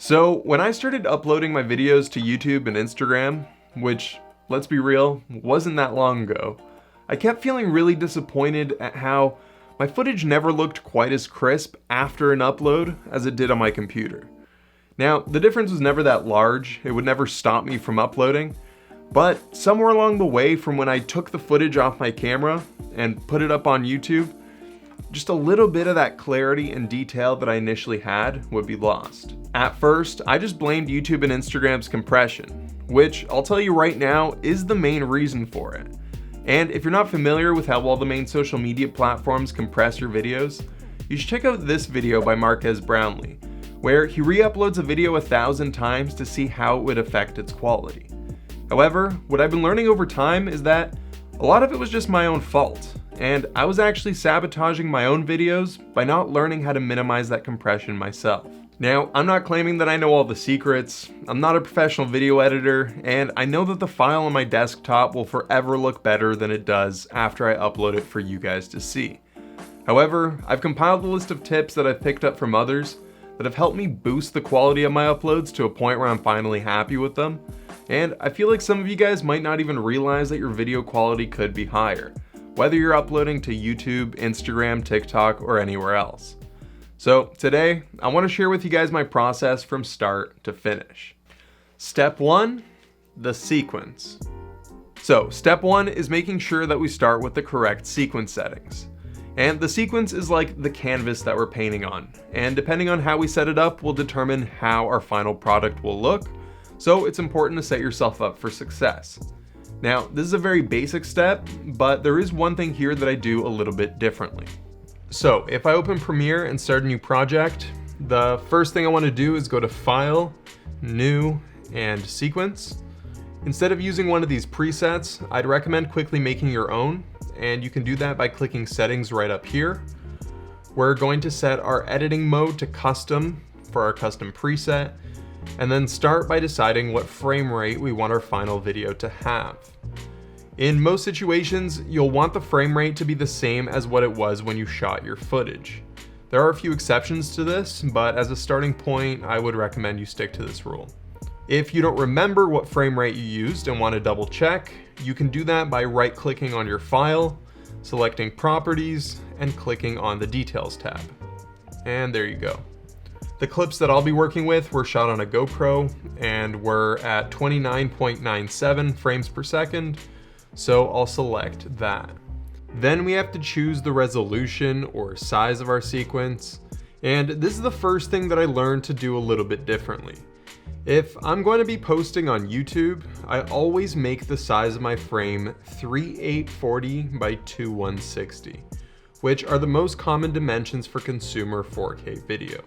So when I started uploading my videos to YouTube and Instagram, which, let's be real, wasn't that long ago, I kept feeling really disappointed at how my footage never looked quite as crisp after an upload as it did on my computer. Now, the difference was never that large, it would never stop me from uploading, but somewhere along the way from when I took the footage off my camera and put it up on YouTube, just a little bit of that clarity and detail that I initially had would be lost. At first, I just blamed YouTube and Instagram's compression, which I'll tell you right now is the main reason for it. And if you're not familiar with how well the main social media platforms compress your videos, you should check out this video by Marques Brownlee, where he re-uploads a video 1,000 times to see how it would affect its quality. However, what I've been learning over time is that a lot of it was just my own fault, and I was actually sabotaging my own videos by not learning how to minimize that compression myself. Now, I'm not claiming that I know all the secrets, I'm not a professional video editor, and I know that the file on my desktop will forever look better than it does after I upload it for you guys to see. However, I've compiled a list of tips that I've picked up from others that have helped me boost the quality of my uploads to a point where I'm finally happy with them, and I feel like some of you guys might not even realize that your video quality could be higher, whether you're uploading to YouTube, Instagram, TikTok, or anywhere else. So today, I want to share with you guys my process from start to finish. Step 1, the sequence. So step 1 is making sure that we start with the correct sequence settings. And the sequence is like the canvas that we're painting on, and depending on how we set it up will determine how our final product will look, so it's important to set yourself up for success. Now, this is a very basic step, but there is one thing here that I do a little bit differently. So if I open Premiere and start a new project, the first thing I want to do is go to File, New, and Sequence. Instead of using one of these presets, I'd recommend quickly making your own, and you can do that by clicking Settings right up here. We're going to set our editing mode to custom for our custom preset, and then start by deciding what frame rate we want our final video to have. In most situations, you'll want the frame rate to be the same as what it was when you shot your footage. There are a few exceptions to this, but as a starting point, I would recommend you stick to this rule. If you don't remember what frame rate you used and want to double check, you can do that by right-clicking on your file, selecting Properties, and clicking on the Details tab. And there you go. The clips that I'll be working with were shot on a GoPro and were at 29.97 frames per second, so I'll select that. Then we have to choose the resolution or size of our sequence, and this is the first thing that I learned to do a little bit differently. If I'm going to be posting on YouTube, I always make the size of my frame 3840 by 2160, which are the most common dimensions for consumer 4K video.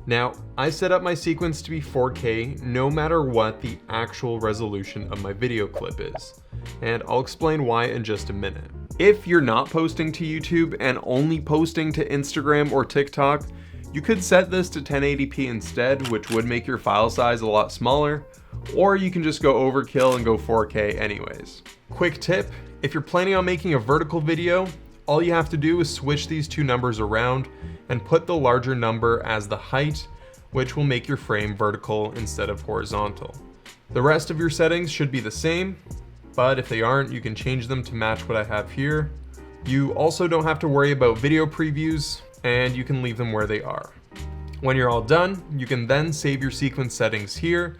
Now, I set up my sequence to be 4K no matter what the actual resolution of my video clip is, and I'll explain why in just a minute. If you're not posting to YouTube and only posting to Instagram or TikTok, you could set this to 1080p instead, which would make your file size a lot smaller, or you can just go overkill and go 4K anyways. Quick tip, if you're planning on making a vertical video, all you have to do is switch these two numbers around and put the larger number as the height, which will make your frame vertical instead of horizontal. The rest of your settings should be the same, but if they aren't, you can change them to match what I have here. You also don't have to worry about video previews, and you can leave them where they are. When you're all done, you can then save your sequence settings here,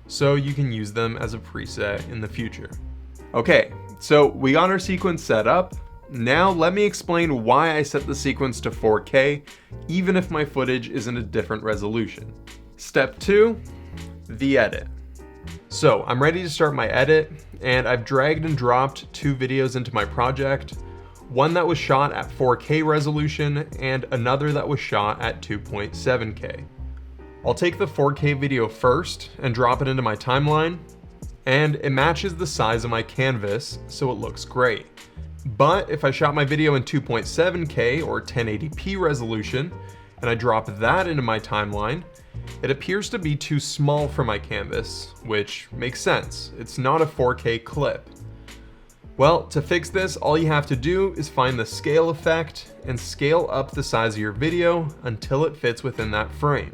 so you can use them as a preset in the future. Okay, so we got our sequence set up. Now let me explain why I set the sequence to 4K, even if my footage is in a different resolution. Step 2, the edit. So I'm ready to start my edit, and I've dragged and dropped two videos into my project, one that was shot at 4K resolution and another that was shot at 2.7K. I'll take the 4K video first and drop it into my timeline, and it matches the size of my canvas, so it looks great. But if I shot my video in 2.7K or 1080p resolution and I drop that into my timeline, it appears to be too small for my canvas, which makes sense. It's not a 4K clip. Well, to fix this, all you have to do is find the scale effect and scale up the size of your video until it fits within that frame.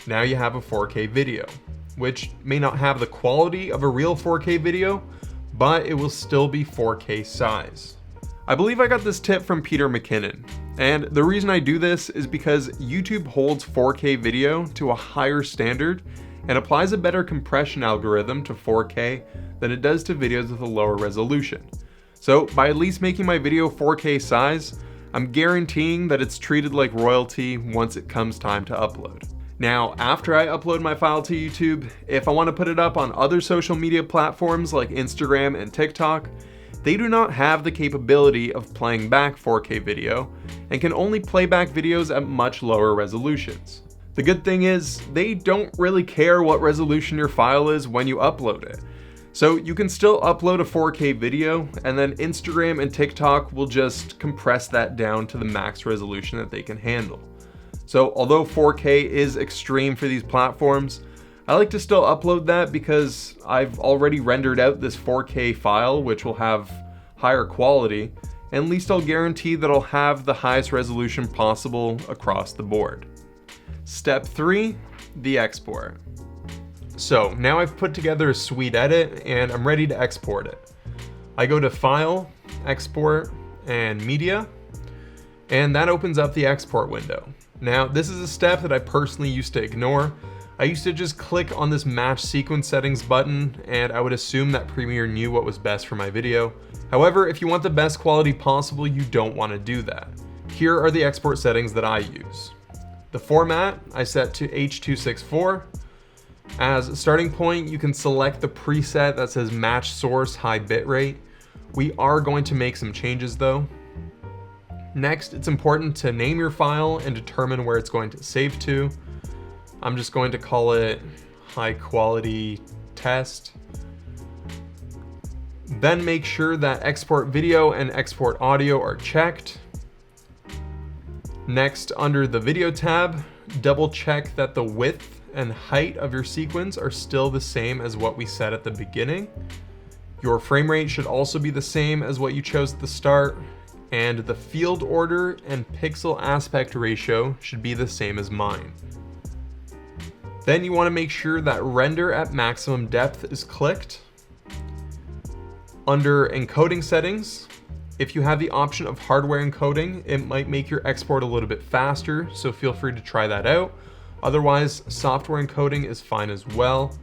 now you have a 4K video, which may not have the quality of a real 4K video, but it will still be 4K size. I believe I got this tip from Peter McKinnon, and the reason I do this is because YouTube holds 4K video to a higher standard and applies a better compression algorithm to 4K than it does to videos with a lower resolution. So by at least making my video 4K size, I'm guaranteeing that it's treated like royalty once it comes time to upload. Now, after I upload my file to YouTube, if I want to put it up on other social media platforms like Instagram and TikTok, they do not have the capability of playing back 4K video and can only play back videos at much lower resolutions. The good thing is, they don't really care what resolution your file is when you upload it. So you can still upload a 4K video, and then Instagram and TikTok will just compress that down to the max resolution that they can handle. So although 4K is extreme for these platforms, I like to still upload that because I've already rendered out this 4K file, which will have higher quality, and at least I'll guarantee that I'll have the highest resolution possible across the board. Step 3, the export. So now I've put together a sweet edit and I'm ready to export it. I go to File, Export, and Media, and that opens up the export window. Now, this is a step that I personally used to ignore. I used to just click on this match sequence settings button and I would assume that Premiere knew what was best for my video. However, if you want the best quality possible, you don't want to do that. Here are the export settings that I use. The format I set to H.264. As a starting point, you can select the preset that says match source high bitrate. We are going to make some changes though. Next, it's important to name your file and determine where it's going to save to. I'm just going to call it high quality test. Then make sure that export video and export audio are checked. Next, under the video tab, double check that the width and height of your sequence are still the same as what we set at the beginning. Your frame rate should also be the same as what you chose at the start, and the field order and pixel aspect ratio should be the same as mine. Then you want to make sure that render at maximum depth is clicked. Under encoding settings, if you have the option of hardware encoding, it might make your export a little bit faster, so feel free to try that out. Otherwise, software encoding is fine as well.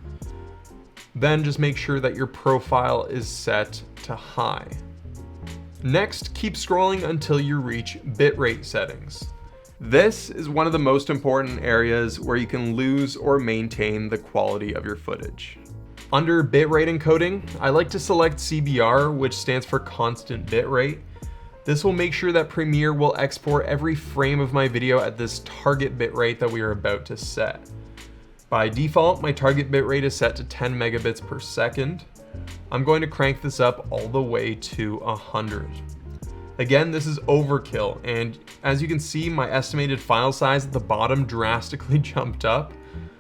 Then just make sure that your profile is set to high. Next, keep scrolling until you reach bitrate settings. This is one of the most important areas where you can lose or maintain the quality of your footage. Under bitrate encoding, I like to select CBR, which stands for constant bitrate. This will make sure that Premiere will export every frame of my video at this target bitrate that we are about to set. By default, my target bitrate is set to 10 megabits per second. I'm going to crank this up all the way to 100. Again, this is overkill, and as you can see, my estimated file size at the bottom drastically jumped up.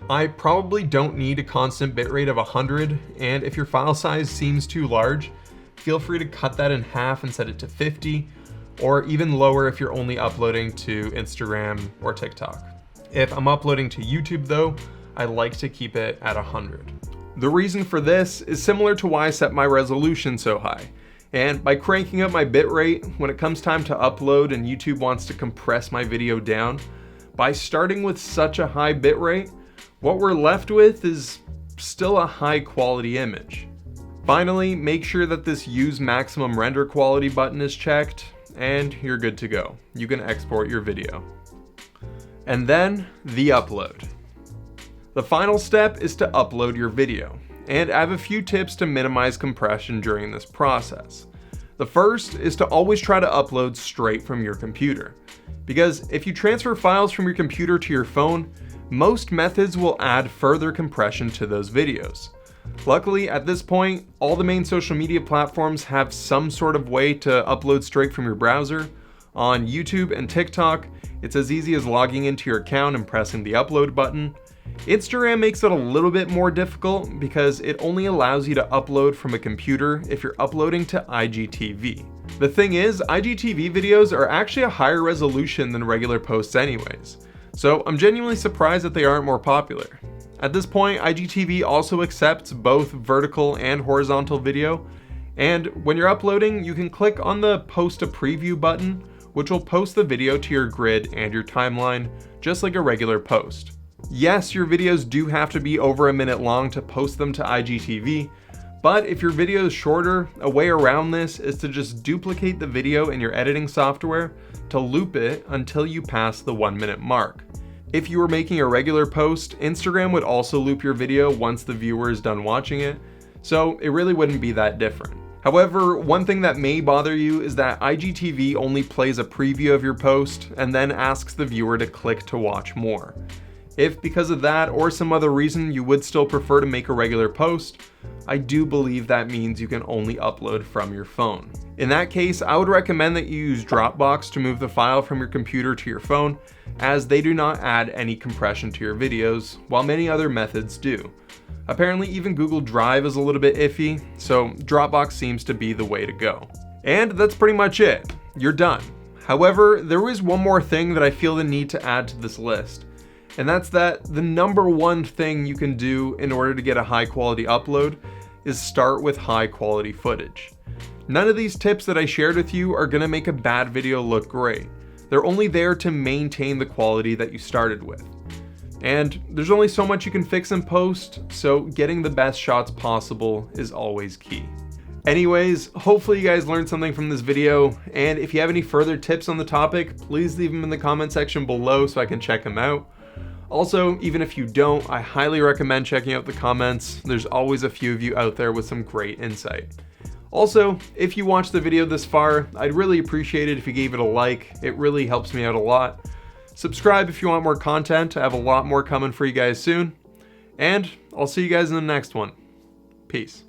I probably don't need a constant bitrate of 100, and if your file size seems too large, feel free to cut that in half and set it to 50, or even lower if you're only uploading to Instagram or TikTok. If I'm uploading to YouTube though, I like to keep it at 100. The reason for this is similar to why I set my resolution so high. And by cranking up my bitrate, when it comes time to upload and YouTube wants to compress my video down, by starting with such a high bitrate, what we're left with is still a high quality image. Finally, make sure that this use maximum render quality button is checked, and you're good to go. You can export your video. And then, the upload. The final step is to upload your video, and I have a few tips to minimize compression during this process. The first is to always try to upload straight from your computer, because if you transfer files from your computer to your phone, most methods will add further compression to those videos. Luckily, at this point, all the main social media platforms have some sort of way to upload straight from your browser. On YouTube and TikTok, it's as easy as logging into your account and pressing the upload button. Instagram makes it a little bit more difficult because it only allows you to upload from a computer if you're uploading to IGTV. The thing is, IGTV videos are actually a higher resolution than regular posts anyways. So I'm genuinely surprised that they aren't more popular. At this point, IGTV also accepts both vertical and horizontal video, and when you're uploading, you can click on the Post a Preview button, which will post the video to your grid and your timeline, just like a regular post. Yes, your videos do have to be over a minute long to post them to IGTV, but if your video is shorter, a way around this is to just duplicate the video in your editing software to loop it until you pass the 1 minute mark. If you were making a regular post, Instagram would also loop your video once the viewer is done watching it, so it really wouldn't be that different. However, one thing that may bother you is that IGTV only plays a preview of your post and then asks the viewer to click to watch more. If because of that or some other reason you would still prefer to make a regular post, I do believe that means you can only upload from your phone. In that case, I would recommend that you use Dropbox to move the file from your computer to your phone, as they do not add any compression to your videos, while many other methods do. Apparently even Google Drive is a little bit iffy, so Dropbox seems to be the way to go. And that's pretty much it. You're done. However, there is one more thing that I feel the need to add to this list. And that's that the number one thing you can do in order to get a high quality upload is start with high quality footage. None of these tips that I shared with you are gonna make a bad video look great. They're only there to maintain the quality that you started with. And there's only so much you can fix in post, so getting the best shots possible is always key. Anyways, hopefully you guys learned something from this video, and if you have any further tips on the topic, please leave them in the comment section below so I can check them out. Also, even if you don't, I highly recommend checking out the comments. There's always a few of you out there with some great insight. Also, if you watched the video this far, I'd really appreciate it if you gave it a like. It really helps me out a lot. Subscribe if you want more content. I have a lot more coming for you guys soon. And I'll see you guys in the next one. Peace.